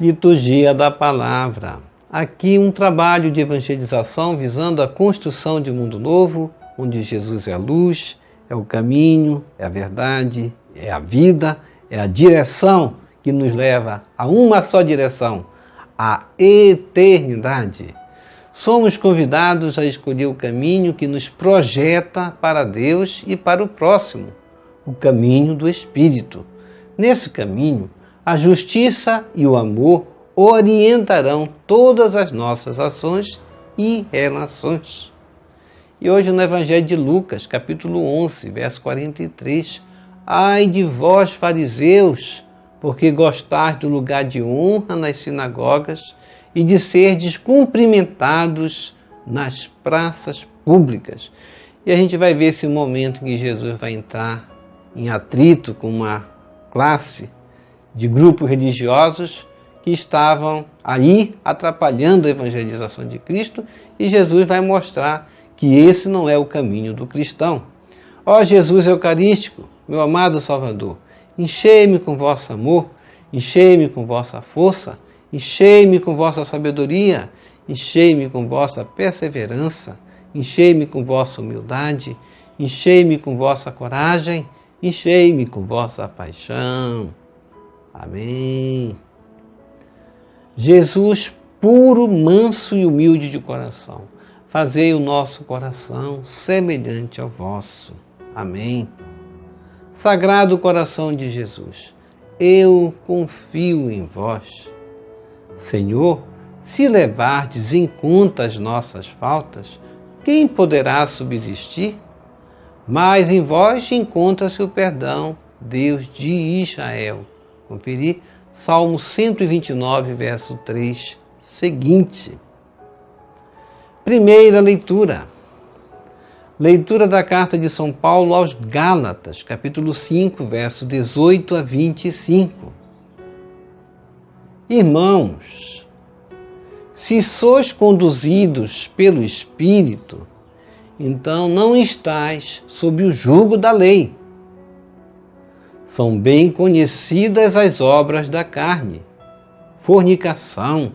Liturgia da Palavra. Aqui um trabalho de evangelização visando a construção de um mundo novo, onde Jesus é a luz, é o caminho, é a verdade, é a vida, é a direção que nos leva a uma só direção, a eternidade. Somos convidados a escolher o caminho que nos projeta para Deus e para o próximo, o caminho do Espírito. Nesse caminho, a justiça e o amor orientarão todas as nossas ações e relações. E hoje no Evangelho de Lucas, capítulo 11, verso 43, ai de vós, fariseus, porque gostais do lugar de honra nas sinagogas e de serdes cumprimentados nas praças públicas. E a gente vai ver esse momento em que Jesus vai entrar em atrito com uma classe de grupos religiosos que estavam aí atrapalhando a evangelização de Cristo, e Jesus vai mostrar que esse não é o caminho do cristão. Ó Jesus Eucarístico, meu amado Salvador, enchei-me com vosso amor, enchei-me com vossa força, enchei-me com vossa sabedoria, enchei-me com vossa perseverança, enchei-me com vossa humildade, enchei-me com vossa coragem, enchei-me com vossa paixão. Amém. Jesus, puro, manso e humilde de coração, fazei o nosso coração semelhante ao vosso. Amém. Sagrado coração de Jesus, eu confio em vós. Senhor, se levardes em conta as nossas faltas, quem poderá subsistir? Mas em vós encontra-se o perdão, Deus de Israel. Conferir Salmo 129, verso 3, seguinte. Primeira leitura. Leitura da carta de São Paulo aos Gálatas, capítulo 5, verso 18 a 25. Irmãos, se sois conduzidos pelo Espírito, então não estais sob o jugo da lei. São bem conhecidas as obras da carne: fornicação,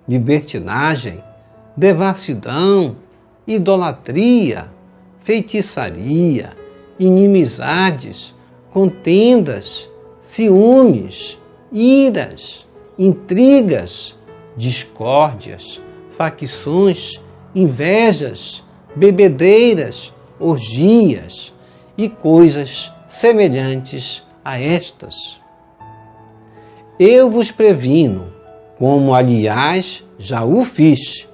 libertinagem, devassidão, idolatria, feitiçaria, inimizades, contendas, ciúmes, iras, intrigas, discórdias, facções, invejas, bebedeiras, orgias e coisas semelhantes a estas. Eu vos previno, como aliás já o fiz,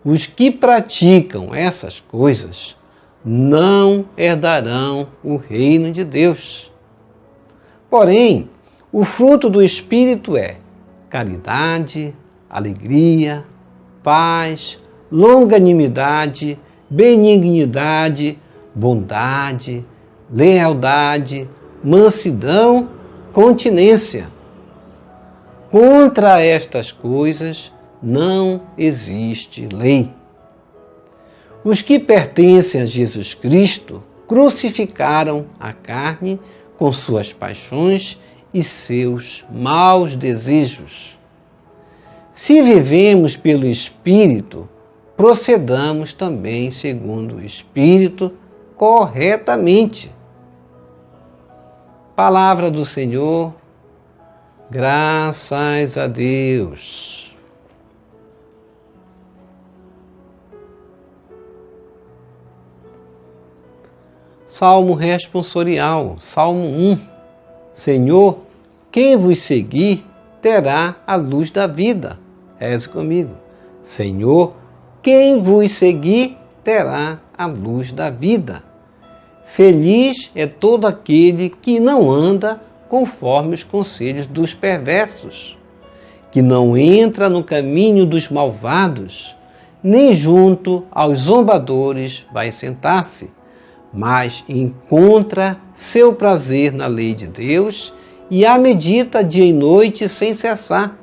os que praticam essas coisas não herdarão o reino de Deus. Porém, o fruto do Espírito é caridade, alegria, paz, longanimidade, benignidade, bondade, lealdade, mansidão, continência. Contra estas coisas não existe lei. Os que pertencem a Jesus Cristo crucificaram a carne com suas paixões e seus maus desejos. Se vivemos pelo Espírito, procedamos também segundo o Espírito corretamente. Palavra do Senhor, graças a Deus. Salmo responsorial, Salmo 1. Senhor, quem vos seguir terá a luz da vida. Reze comigo. Senhor, quem vos seguir terá a luz da vida. Feliz é todo aquele que não anda conforme os conselhos dos perversos, que não entra no caminho dos malvados, nem junto aos zombadores vai sentar-se, mas encontra seu prazer na lei de Deus e a medita dia e noite sem cessar.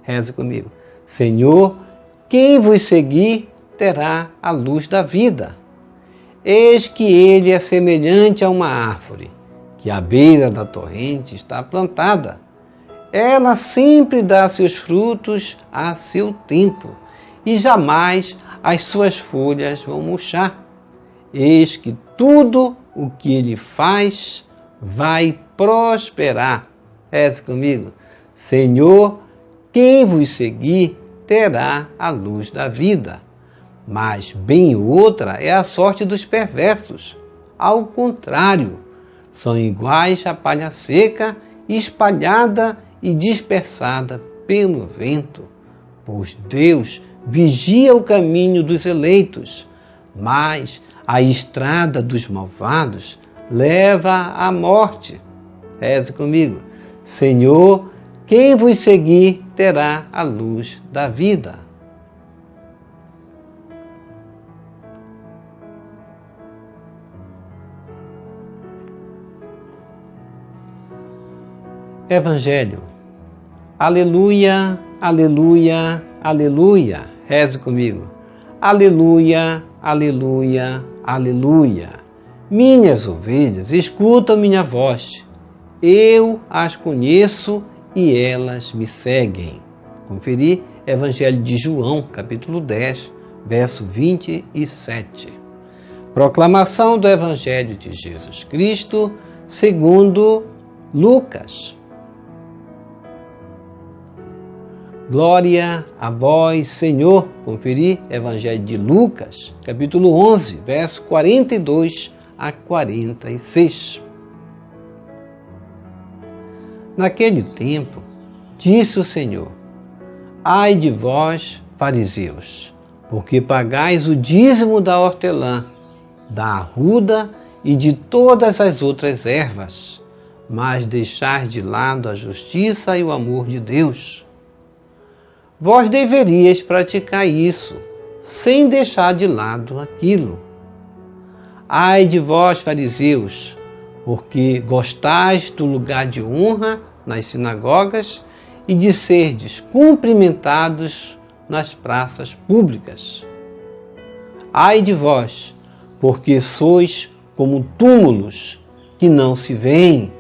Reze comigo. Senhor, quem vos seguir terá a luz da vida. Eis que ele é semelhante a uma árvore, que à beira da torrente está plantada. Ela sempre dá seus frutos a seu tempo, e jamais as suas folhas vão murchar. Eis que tudo o que ele faz vai prosperar. Reze comigo. Senhor, quem vos seguir terá a luz da vida. Mas bem outra é a sorte dos perversos. Ao contrário, são iguais à palha seca, espalhada e dispersada pelo vento. Pois Deus vigia o caminho dos eleitos, mas a estrada dos malvados leva à morte. Reze comigo. Senhor, quem vos seguir terá a luz da vida. Evangelho. Aleluia, aleluia, aleluia. Reze comigo. Aleluia, aleluia, aleluia. Minhas ovelhas escutam minha voz. Eu as conheço e elas me seguem. Conferir Evangelho de João, capítulo 10, verso 27. Proclamação do Evangelho de Jesus Cristo, segundo Lucas. Glória a vós, Senhor. Conferir Evangelho de Lucas, capítulo 11, verso 42 a 46. Naquele tempo, disse o Senhor: ai de vós, fariseus, porque pagais o dízimo da hortelã, da arruda e de todas as outras ervas, mas deixais de lado a justiça e o amor de Deus. Vós deveríeis praticar isso, sem deixar de lado aquilo. Ai de vós, fariseus, porque gostais do lugar de honra nas sinagogas e de serdes cumprimentados nas praças públicas. Ai de vós, porque sois como túmulos que não se veem,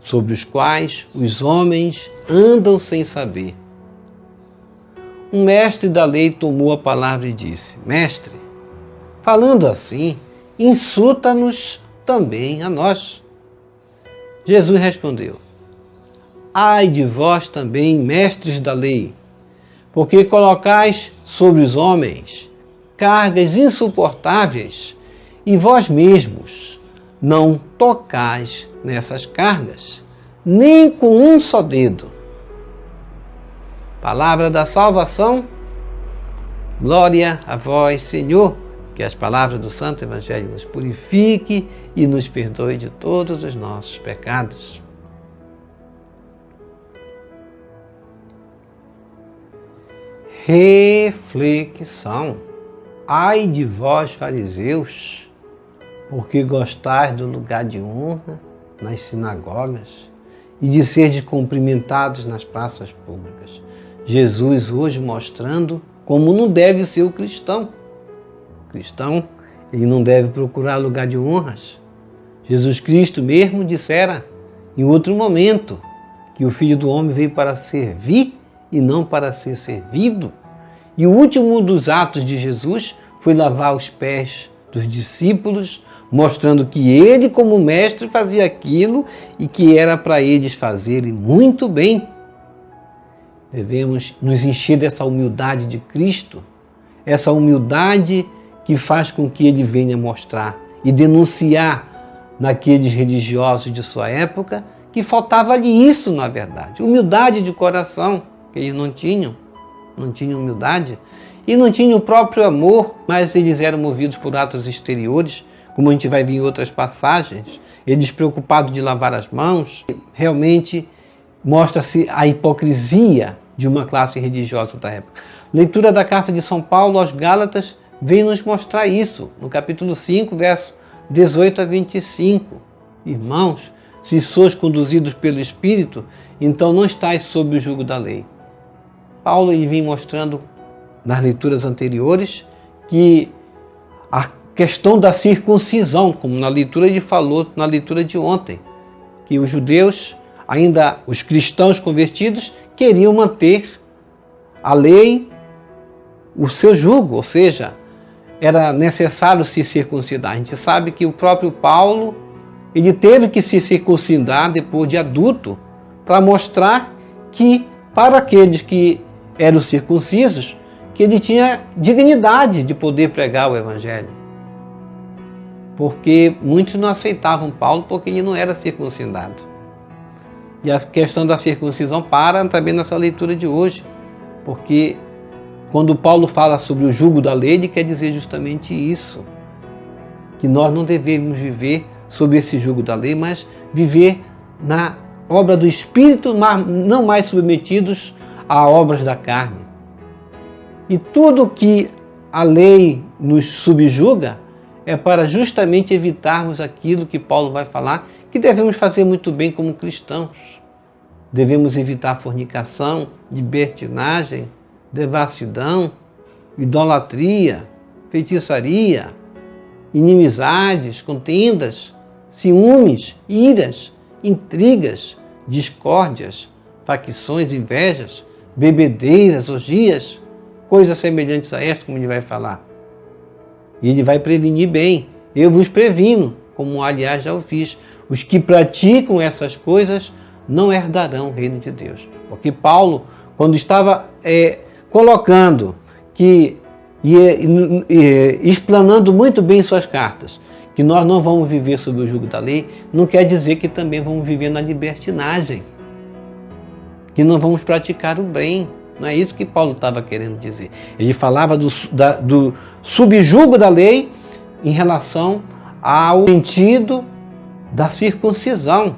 sobre os quais os homens andam sem saber. Um mestre da lei tomou a palavra e disse: Mestre, falando assim, insulta-nos também a nós. Jesus respondeu: ai de vós também, mestres da lei, porque colocais sobre os homens cargas insuportáveis e vós mesmos não tocais nessas cargas, nem com um só dedo. Palavra da salvação. Glória a vós, Senhor. Que as palavras do Santo Evangelho nos purifique e nos perdoe de todos os nossos pecados. Reflexão. Ai de vós, fariseus, porque gostais do lugar de honra nas sinagogas e de serdes cumprimentados nas praças públicas. Jesus hoje mostrando como não deve ser o cristão. O cristão, ele não deve procurar lugar de honras. Jesus Cristo mesmo dissera em outro momento que o Filho do Homem veio para servir e não para ser servido. E o último dos atos de Jesus foi lavar os pés dos discípulos, mostrando que ele, como mestre, fazia aquilo e que era para eles fazerem muito bem. Devemos nos encher dessa humildade de Cristo, essa humildade que faz com que ele venha mostrar e denunciar naqueles religiosos de sua época que faltava-lhe isso, na verdade, humildade de coração, que eles não tinham humildade e não tinham o próprio amor, mas eles eram movidos por atos exteriores, como a gente vai ver em outras passagens, eles preocupados de lavar as mãos. Realmente mostra-se a hipocrisia de uma classe religiosa da época. Leitura da carta de São Paulo aos Gálatas vem nos mostrar isso, no capítulo 5, verso 18 a 25. Irmãos, se sois conduzidos pelo Espírito, então não estáis sob o jugo da lei. Paulo vem mostrando nas leituras anteriores que a questão da circuncisão, como na leitura ele falou na leitura de ontem, que os judeus, ainda os cristãos convertidos queriam manter a lei, o seu jugo, ou seja, era necessário se circuncidar. A gente sabe que o próprio Paulo, ele teve que se circuncidar depois de adulto, para mostrar que, para aqueles que eram circuncisos, que ele tinha dignidade de poder pregar o Evangelho. Porque muitos não aceitavam Paulo porque ele não era circuncidado. E a questão da circuncisão para também nessa leitura de hoje, porque quando Paulo fala sobre o jugo da lei, ele quer dizer justamente isso, que nós não devemos viver sob esse jugo da lei, mas viver na obra do Espírito, mas não mais submetidos a obras da carne. E tudo que a lei nos subjuga é para justamente evitarmos aquilo que Paulo vai falar, que devemos fazer muito bem como cristãos. Devemos evitar fornicação, libertinagem, devassidão, idolatria, feitiçaria, inimizades, contendas, ciúmes, iras, intrigas, discórdias, facções, invejas, bebedeiras, orgias, coisas semelhantes a estas, como ele vai falar. E ele vai prevenir bem. Eu vos previno, como aliás já o fiz. Os que praticam essas coisas não herdarão o reino de Deus. Porque Paulo, quando estava colocando que explanando muito bem em suas cartas, que nós não vamos viver sob o jugo da lei, não quer dizer que também vamos viver na libertinagem, que não vamos praticar o bem. Não é isso que Paulo estava querendo dizer. Ele falava do subjugo da lei em relação ao sentido da circuncisão,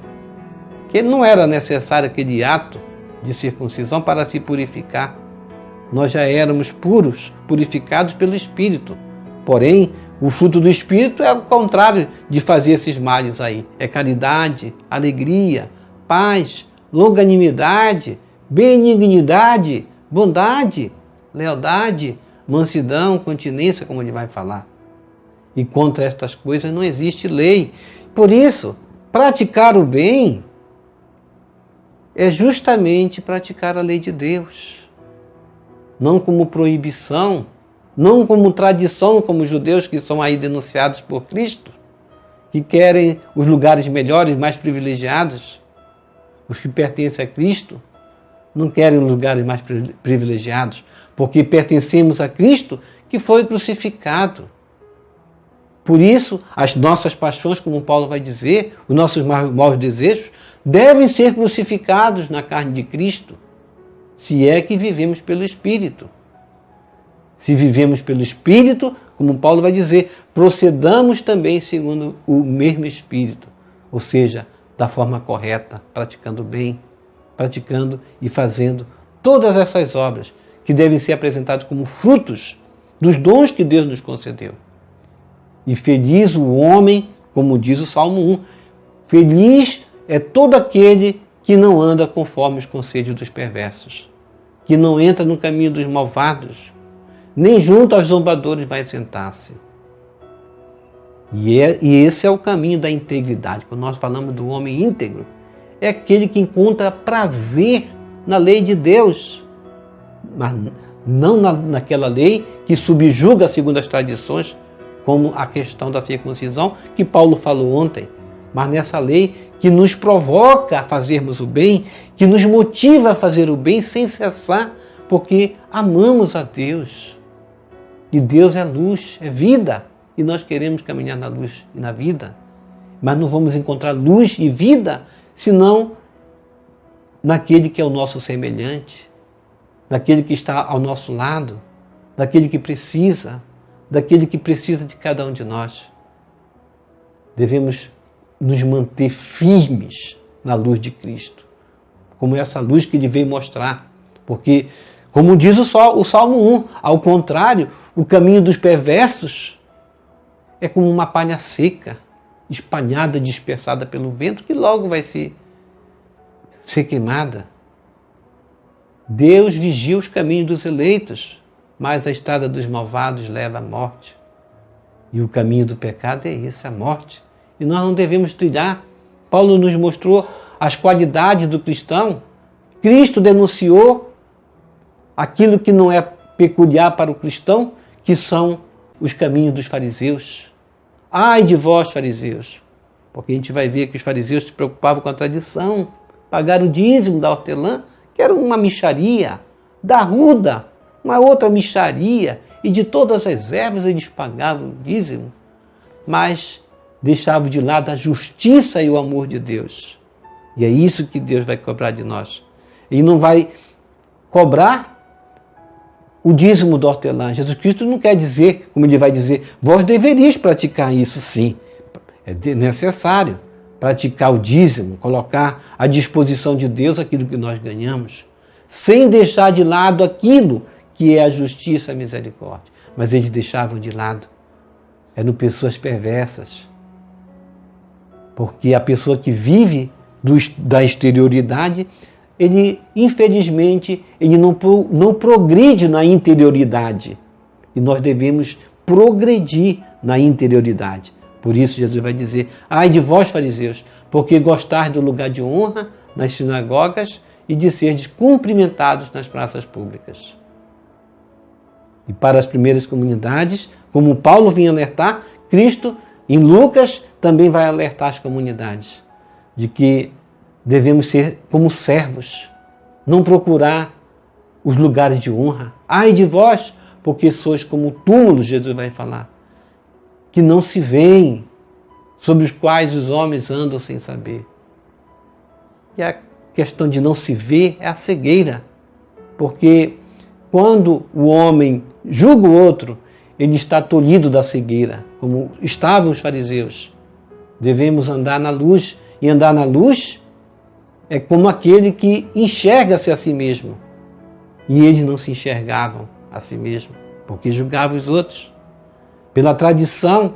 que não era necessário aquele ato de circuncisão para se purificar. Nós já éramos puros, purificados pelo Espírito. Porém, o fruto do Espírito é o contrário de fazer esses males aí. É caridade, alegria, paz, longanimidade, benignidade, bondade, lealdade, mansidão, continência, como ele vai falar. E contra estas coisas não existe lei. Por isso, praticar o bem é justamente praticar a lei de Deus. Não como proibição, não como tradição, como os judeus que são aí denunciados por Cristo, que querem os lugares melhores, mais privilegiados. Os que pertencem a Cristo não querem os lugares mais privilegiados, porque pertencemos a Cristo que foi crucificado. Por isso, as nossas paixões, como Paulo vai dizer, os nossos maus desejos, devem ser crucificados na carne de Cristo, se é que vivemos pelo Espírito. Se vivemos pelo Espírito, como Paulo vai dizer, procedamos também segundo o mesmo Espírito, ou seja, da forma correta, praticando bem, praticando e fazendo todas essas obras que devem ser apresentadas como frutos dos dons que Deus nos concedeu. E feliz o homem, como diz o Salmo 1, feliz é todo aquele que não anda conforme os conselhos dos perversos, que não entra no caminho dos malvados, nem junto aos zombadores vai sentar-se. E esse é o caminho da integridade. Quando nós falamos do homem íntegro, é aquele que encontra prazer na lei de Deus, mas não naquela lei que subjuga segundo as tradições, como a questão da circuncisão, que Paulo falou ontem, mas nessa lei que nos provoca a fazermos o bem, que nos motiva a fazer o bem sem cessar, porque amamos a Deus. E Deus é luz, é vida, e nós queremos caminhar na luz e na vida, mas não vamos encontrar luz e vida senão naquele que é o nosso semelhante, naquele que está ao nosso lado, daquele que precisa de cada um de nós. Devemos nos manter firmes na luz de Cristo, como essa luz que ele veio mostrar, porque, como diz o Salmo 1, ao contrário, o caminho dos perversos é como uma palha seca, espalhada, dispersada pelo vento, que logo vai ser queimada. Deus vigia os caminhos dos eleitos, mas a estrada dos malvados leva à morte. E o caminho do pecado é esse, a morte. E nós não devemos trilhar. Paulo nos mostrou as qualidades do cristão, Cristo denunciou aquilo que não é peculiar para o cristão, que são os caminhos dos fariseus. Ai de vós, fariseus! Porque a gente vai ver que os fariseus se preocupavam com a tradição, pagaram o dízimo da hortelã, que era uma mixaria, da ruda, uma outra mixaria, e de todas as ervas eles pagavam o dízimo, mas deixavam de lado a justiça e o amor de Deus. E é isso que Deus vai cobrar de nós. Ele não vai cobrar o dízimo do hortelã. Jesus Cristo não quer dizer, como ele vai dizer, vós deveríeis praticar isso, sim. É necessário praticar o dízimo, colocar à disposição de Deus aquilo que nós ganhamos, sem deixar de lado aquilo que é a justiça e a misericórdia. Mas eles deixavam de lado. Eram pessoas perversas. Porque a pessoa que vive da exterioridade, ele, infelizmente, ele não progride na interioridade. E nós devemos progredir na interioridade. Por isso Jesus vai dizer, ai de vós, fariseus, porque gostais do lugar de honra nas sinagogas e de serdes cumprimentados nas praças públicas. E para as primeiras comunidades, como Paulo vinha alertar, Cristo, em Lucas, também vai alertar as comunidades de que devemos ser como servos, não procurar os lugares de honra. Ai de vós, porque sois como túmulos, Jesus vai falar, que não se veem, sobre os quais os homens andam sem saber. E a questão de não se ver é a cegueira, porque quando o homem julga o outro, ele está tolhido da cegueira, como estavam os fariseus. Devemos andar na luz, e andar na luz é como aquele que enxerga-se a si mesmo. E eles não se enxergavam a si mesmo, porque julgavam os outros. Pela tradição,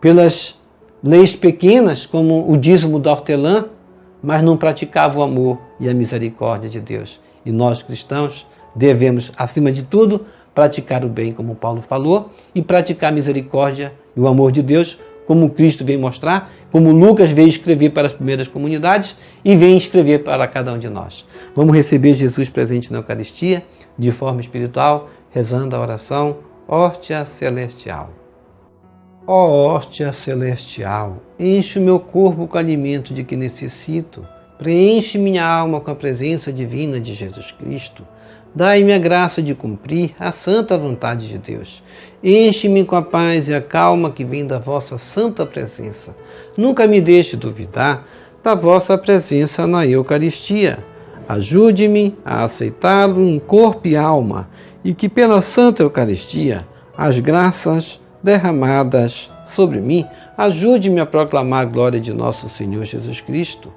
pelas leis pequenas, como o dízimo da hortelã, mas não praticavam o amor e a misericórdia de Deus. E nós, cristãos, devemos, acima de tudo, praticar o bem, como Paulo falou, e praticar a misericórdia e o amor de Deus, como Cristo veio mostrar, como Lucas veio escrever para as primeiras comunidades e vem escrever para cada um de nós. Vamos receber Jesus presente na Eucaristia, de forma espiritual, rezando a oração Hóstia Celestial. Ó hóstia celestial, enche o meu corpo com o alimento de que necessito, preenche minha alma com a presença divina de Jesus Cristo, dai-me a graça de cumprir a santa vontade de Deus. Enche-me com a paz e a calma que vem da vossa santa presença. Nunca me deixe duvidar da vossa presença na Eucaristia. Ajude-me a aceitá-lo em corpo e alma, e que pela Santa Eucaristia, as graças derramadas sobre mim, ajude-me a proclamar a glória de nosso Senhor Jesus Cristo.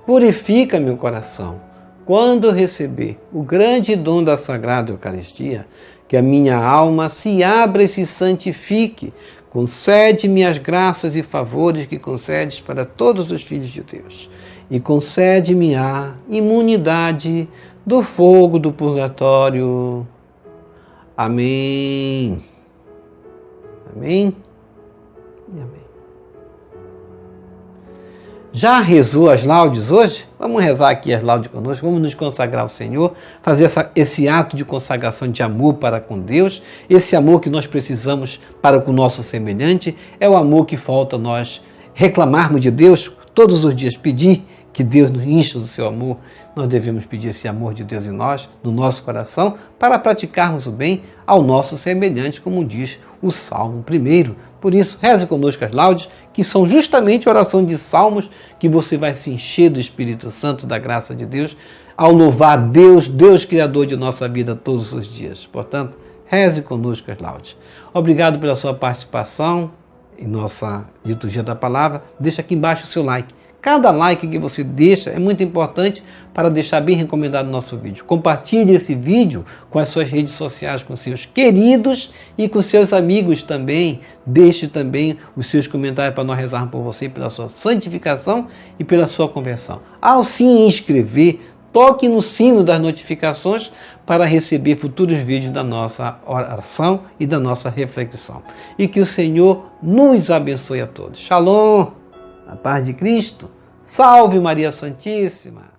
Purifica meu coração. Quando eu receber o grande dom da Sagrada Eucaristia, que a minha alma se abra e se santifique, concede-me as graças e favores que concedes para todos os filhos de Deus, e concede-me a imunidade do fogo do purgatório. Amém. Amém e amém. Já rezou as laudes hoje? Vamos rezar aqui as laudes conosco, vamos nos consagrar ao Senhor, fazer esse ato de consagração de amor para com Deus, esse amor que nós precisamos para com o nosso semelhante, é o amor que falta nós reclamarmos de Deus todos os dias, pedir que Deus nos encha do seu amor. Nós devemos pedir esse amor de Deus em nós, no nosso coração, para praticarmos o bem ao nosso semelhante, como diz o Salmo 1. Por isso, reze conosco as laudes, que são justamente a oração de salmos, que você vai se encher do Espírito Santo, da graça de Deus, ao louvar Deus, Deus Criador de nossa vida todos os dias. Portanto, reze conosco as laudes. Obrigado pela sua participação em nossa liturgia da palavra. Deixa aqui embaixo o seu like. Cada like que você deixa é muito importante para deixar bem recomendado o nosso vídeo. Compartilhe esse vídeo com as suas redes sociais, com seus queridos e com seus amigos também. Deixe também os seus comentários para nós rezarmos por você, pela sua santificação e pela sua conversão. Ao se inscrever, toque no sino das notificações para receber futuros vídeos da nossa oração e da nossa reflexão. E que o Senhor nos abençoe a todos. Shalom! A paz de Cristo Salve Maria Santíssima!